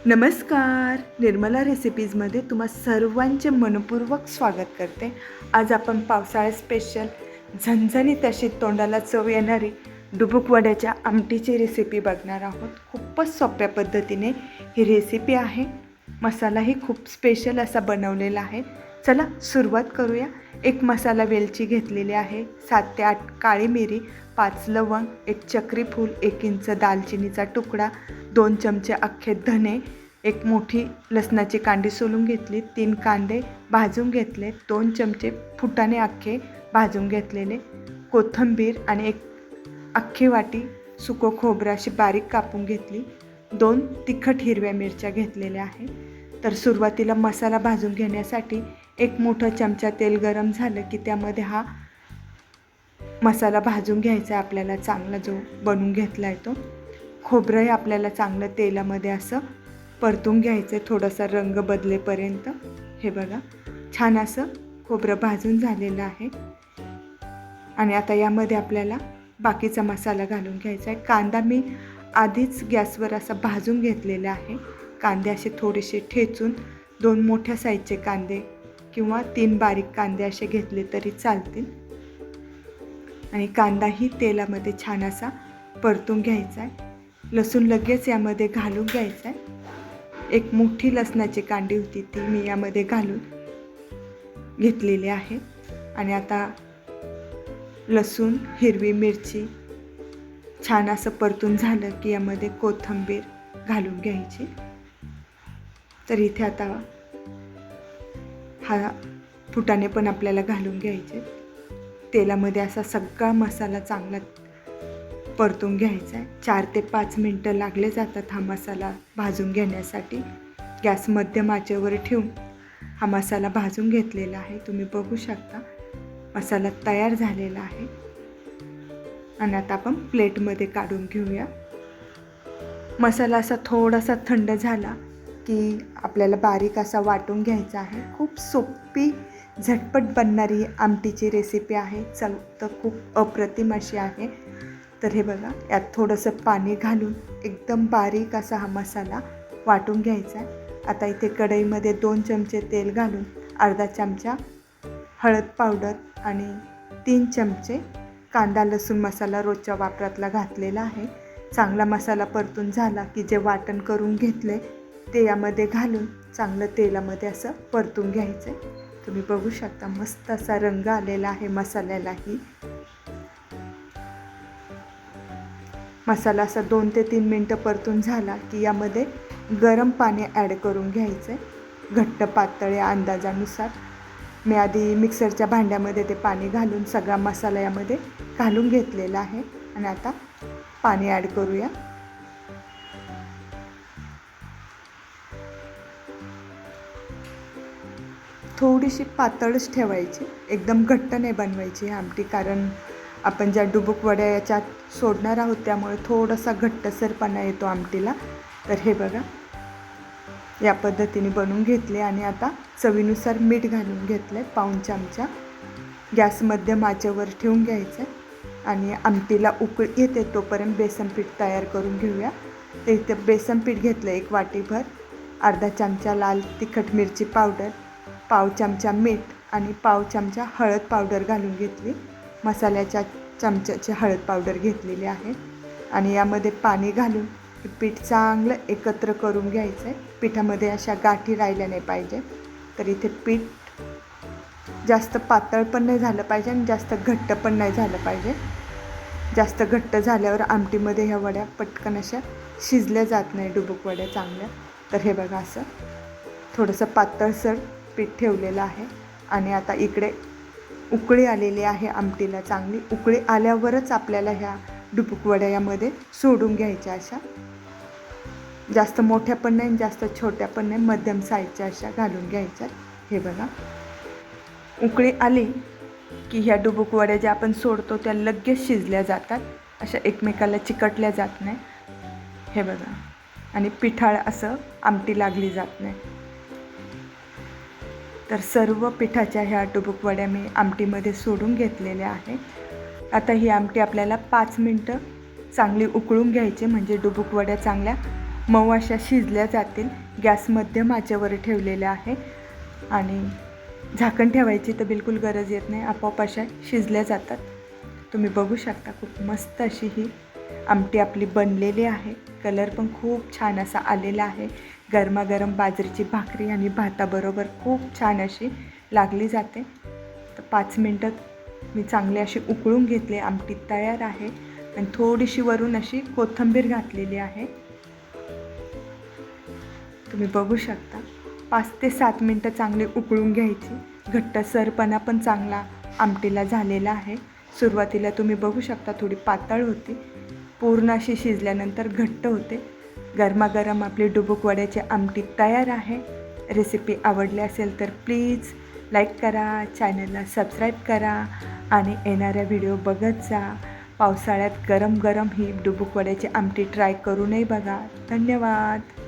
नमस्कार. निर्मला रेसिपीजमध्ये तुम्हा सर्वांचे मनपूर्वक स्वागत करते. आज आपण पावसाळ्यात स्पेशल झणझणीत अशी तोंडाला चव येणारी डुबुक वड्याच्या आमटीची रेसिपी बघणार आहोत. खूपच सोप्या पद्धतीने ही रेसिपी आहे. मसालाही खूप स्पेशल असा बनवलेला आहे. चला सुरुवात करूया. एक मसाला वेलची घेतलेली आहे, 7 ते 8 काळी मिरी, 5 लवंग, 1 चक्री फूल, 1 इंच दालचिनीचा तुकडा, 2 चमचे अख्खे धने, एक मोठी लसणाची कांडी सोलून घेतली, 3 कांदे भाजून घेतले, 2 चमचे फुटाणे अख्खे भाजून घेतलेले, कोथिंबीर आणि एक अख्खी वाटी सुकं खोबरं अशी बारीक कापून घेतली, 2 तिखट हिरव्या मिरच्या घेतलेल्या आहे. तर सुरुवातीला मसाला भाजून घेण्यासाठी एक मोठा चमचा तेल गरम झालं की त्यामध्ये हा मसाला भाजून घ्यायचा आहे आपल्याला, चांगला जो बनवून घेतला आहे तो. खोबरंही आपल्याला चांगलं तेलामध्ये असं परतून घ्यायचं आहे, थोडासा रंग बदलेपर्यंत. हे बघा, छान असं खोबरं भाजून झालेलं आहे. आणि आता यामध्ये आपल्याला बाकीचा मसाला घालून घ्यायचा आहे. कांदा मी आधीच गॅसवर असा भाजून घेतलेला आहे. कांदे असे थोडेसे ठेचून 2 मोठ्या साईजचे कांदे किंवा 3 बारीक कांदे असे घेतले तरी चालतील. आणि कांदाही तेलामध्ये छान असा परतून घ्यायचा आहे. लसूण लगेच यामध्ये घालून घ्यायचा आहे. एक मोठी लसणाची कांडी होती ती मी यामध्ये घालून घेतलेली आहे. आणि आता लसूण, हिरवी मिरची छान असं परतून झालं की यामध्ये कोथिंबीर घालून घ्यायची. तर इथे आता हा फुटाणे पण आपल्याला घालून घ्यायचे. तेलामध्ये असा सगळा मसाला चांगला परतून घ्यायचा आहे. 4 ते 5 मिनटं लागले जातात हा मसाला भाजून घेण्यासाठी. गॅस मध्यम आचेवर ठेवून हा मसाला भाजून घेतलेला आहे. तुम्ही बघू शकता मसाला तयार झालेला आहे. आणि आता आपण प्लेटमध्ये काढून घेऊया. मसाला असा थोडासा थंड झाला की आपल्याला बारीक असा वाटून घ्यायचा आहे. खूप सोपी झटपट बनणारी आमटीची रेसिपी आहे. चल तर खूप अप्रतिम अशी आहे. तर हे बघा, यात थोडंसं पाणी घालून एकदम बारीक असा हा मसाला वाटून घ्यायचा आहे. आता इथे कढईमध्ये 2 चमचे तेल घालून अर्धा चमचा हळद पावडर आणि 3 चमचे कांदा लसूण मसाला रोजच्या वापरातला घातलेला आहे. चांगला मसाला परतून झाला की जे वाटण करून घेतले ते यामध्ये घालून चांगलं तेलामध्ये असं परतून घ्यायचं आहे. तुम्ही बघू शकता मस्त असा रंग आलेला आहे मसाल्यालाही. मसाला असा 2 ते 3 मिनटं परतून झाला की यामध्ये गरम पाणी ॲड करून घ्यायचं आहे, घट्ट पातळ या अंदाजानुसार. मी आधी मिक्सरच्या भांड्यामध्ये ते पाणी घालून सगळा मसाला यामध्ये घालून घेतलेला आहे. आणि आता पाणी ॲड करूया. थोडीशी पातळच ठेवायची, एकदम घट्ट नाही बनवायची ही आमटी, कारण आपण ज्या डुबुक वड्या याच्यात सोडणार आहोत त्यामुळे थोडासा घट्टसरपणा येतो आमटीला. तर हे बघा, या पद्धतीने बनवून घेतले. आणि आता चवीनुसार मीठ घालून घेतलं आहे, पाऊण चमचा. गॅस मध्यम आचेवर ठेवून घ्यायचं आहे. आणि आमटीला उकळी येते तोपर्यंत बेसन पीठ तयार करून घेऊया. तर इथे बेसन पीठ घेतलं 1 वाटीभर, अर्धा चमचा लाल तिखट मिरची पावडर, पाव चमचा मीठ आणि पाव चमचा हळद पावडर घालून घेतली. मसाल्याच्या चमच्याची हळद पावडर घेतलेली आहे. आणि यामध्ये पाणी घालून हे पीठ चांगलं एकत्र करून घ्यायचं आहे. पिठामध्ये अशा गाठी राहिल्या नाही पाहिजे. तर इथे पीठ जास्त पातळ पण नाही झालं पाहिजे आणि जास्त घट्ट पण नाही झालं पाहिजे. जास्त घट्ट झाल्यावर आमटीमध्ये ह्या वड्या पटकन अशा शिजल्या जात नाही, डुबुक वड्या चांगल्या. तर हे बघा, असं थोडंसं पातळसर पीठ ठेवलेलं आहे. आणि आता इकडे उकळी आलेली आहे आमटीला चांगली. उकळी आल्यावरच आपल्याला ह्या डुबुक वड्या यामध्ये सोडून घ्यायच्या. अशा जास्त मोठ्या पण नाही जास्त छोट्या पण नाही, मध्यम साईजच्या अशा घालून घ्यायच्या. हे बघा, उकळी आली की ह्या डुबुक वड्या ज्या आपण सोडतो त्या लगेच शिजल्या जातात, अशा एकमेकाला चिकटल्या जात नाही. हे बघा, आणि पिठाळ असं आमटी लागली जात नाही. तर सर्व पिठाच्या ह्या डुबुक वड्या मी आमटीमध्ये सोडून घेतलेल्या आहे. आता ही आमटी आपल्याला 5 मिनटं चांगली उकळून घ्यायची, म्हणजे डुबुक वड्या चांगल्या मऊ अशा शिजल्या जातील. गॅस मध्यम आचेवर ठेवलेले आहे आणि झाकण ठेवायची तर बिलकुल गरज येत नाही, आपोआप अशा शिजल्या जातात. तुम्ही बघू शकता खूप मस्त अशी ही आमटी आपली बनलेली आहे. कलर पण खूप छान असा आलेला आहे. गरमागरम बाजरीची भाकरी आणि भाताबरोबर खूप छान अशी लागली जाते. तर 5 मिनटात मी चांगली अशी उकळून घेतली. आमटी तयार आहे आणि थोडीशी वरून अशी कोथिंबीर घातलेली आहे. तुम्ही बघू शकता 5 ते 7 मिनटं चांगली उकळून घ्यायची. घट्टसरपणा पण चांगला आमटीला झालेला आहे. सुरुवातीला तुम्ही बघू शकता थोडी पातळ होती, पूर्ण अशी शिजल्यानंतर घट्ट होते. गरमागरम आपली डुबुक वड्याची आमटी तयार आहे. रेसिपी आवडली असेल तर प्लीज लाईक करा, चॅनलला सबस्क्राईब करा आणि येणाऱ्या व्हिडिओ बघत जा. पावसाळ्यात गरम गरम ही डुबुक वड्याची आमटी ट्राय करूनही बघा. धन्यवाद.